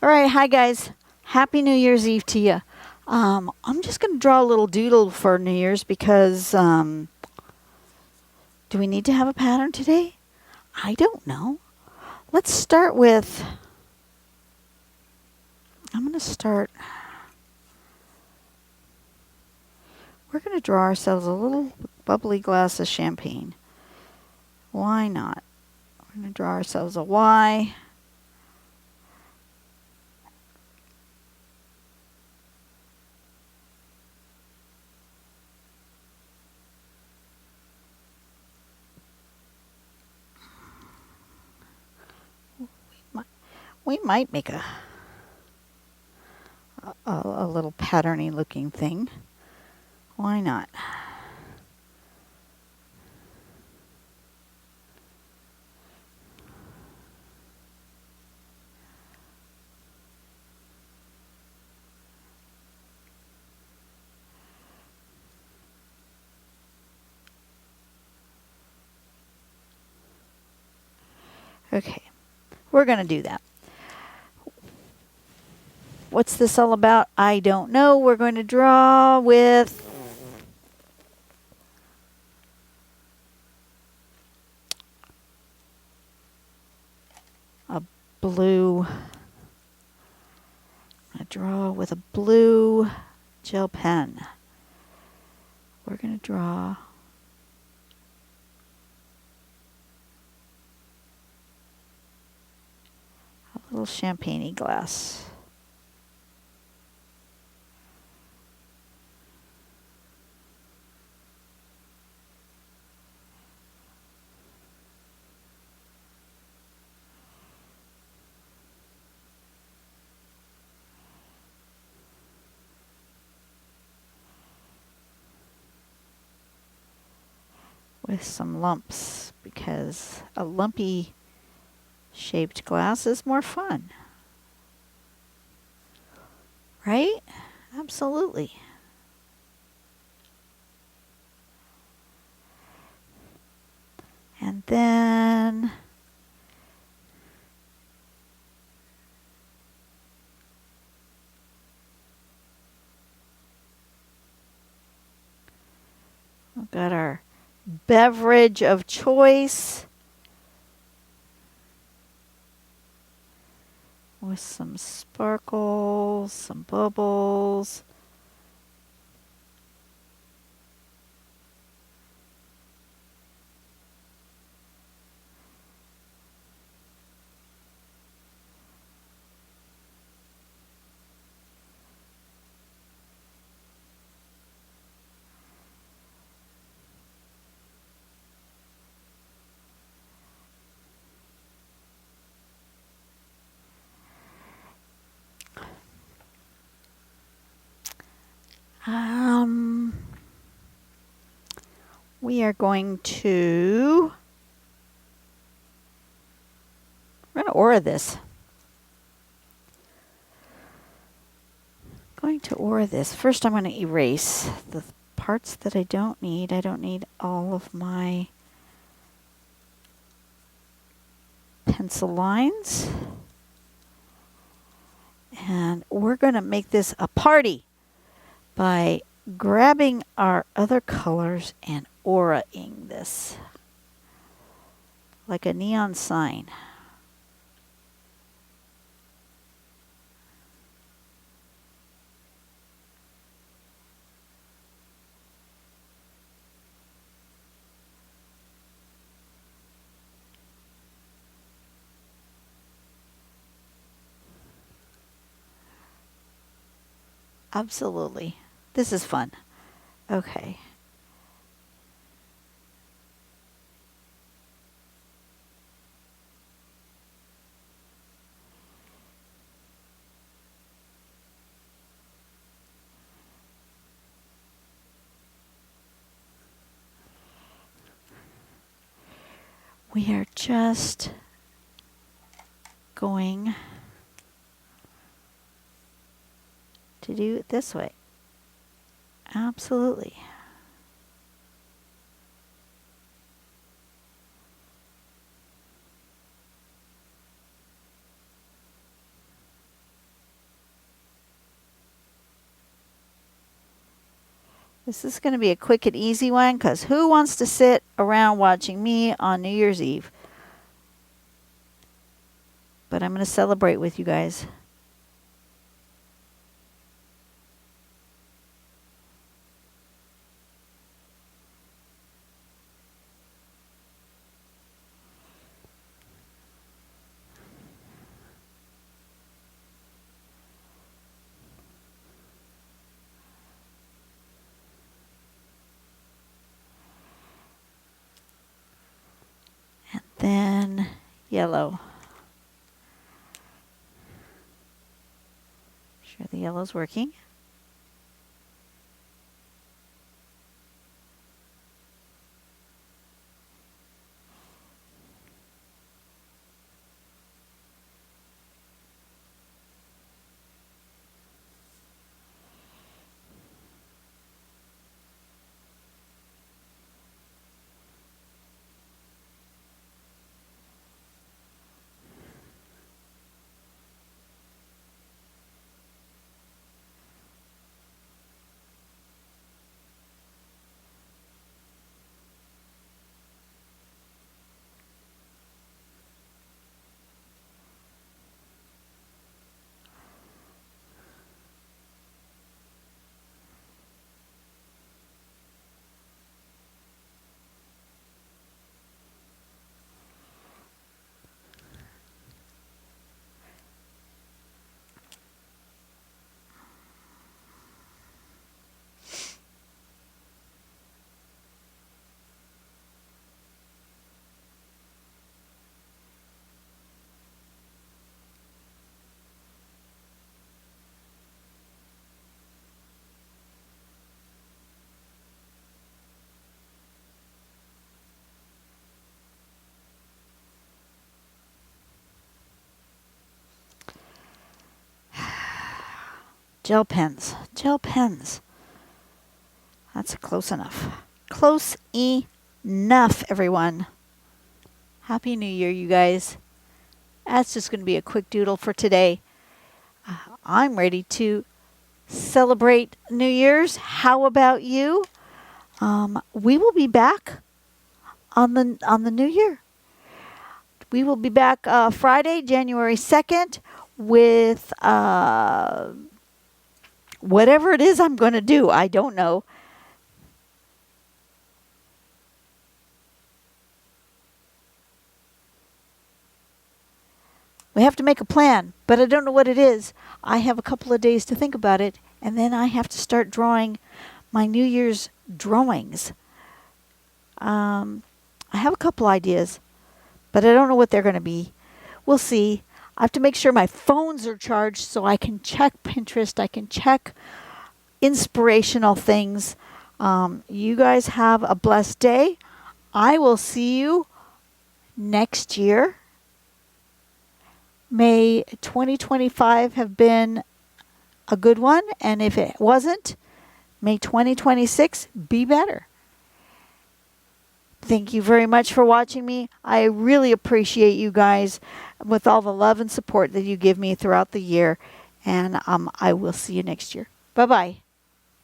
All right, hi guys. Happy New Year's Eve to you. I'm just going to draw a little doodle for New Year's because do we need to have a pattern today? I don't know. Let's start with, I'm going to start, we're going to draw ourselves a little bubbly glass of champagne. Why not? We're going to draw ourselves a Y. We might make a little patterny looking thing. Why not? Okay, we're going to do that. What's this all about? I don't know. We're going to draw with a blue. I'm going to draw with a blue gel pen. We're going to draw a little champagne glass. With some lumps because a lumpy shaped glass is more fun. Right? Absolutely. And then we've got our beverage of choice with some sparkles, some bubbles. We are going to, we're going to aura this. Going to aura this. First I'm going to erase the parts that I don't need. I don't need all of my pencil lines. And we're going to make this a party by grabbing our other colors and auraing this like a neon sign. Absolutely. This is fun. Okay. We are just going to do it this way. Absolutely. This is going to be a quick and easy one because who wants to sit around watching me on New Year's Eve? But I'm going to celebrate with you guys. And then yellow. Sure the yellow's working. Gel pens. Gel pens. That's close enough. Close enough, everyone. Happy New Year, you guys. That's just going to be a quick doodle for today. I'm ready to celebrate New Year's. How about you? We will be back on the New Year. We will be back Friday, January 2nd with whatever it is I'm going to do. I don't know. We have to make a plan, but I don't know what it is. I have a couple of days to think about it, and then I have to start drawing my New Year's drawings. I have a couple ideas, but I don't know what they're going to be. We'll see. I have to make sure my phones are charged so I can check Pinterest. I can check inspirational things. You guys have a blessed day. I will see you next year. May 2025 have been a good one, and if it wasn't, may 2026 be better. Thank you very much for watching me. I really appreciate you guys with all the love and support that you give me throughout the year, and I will see you next year. Bye-bye.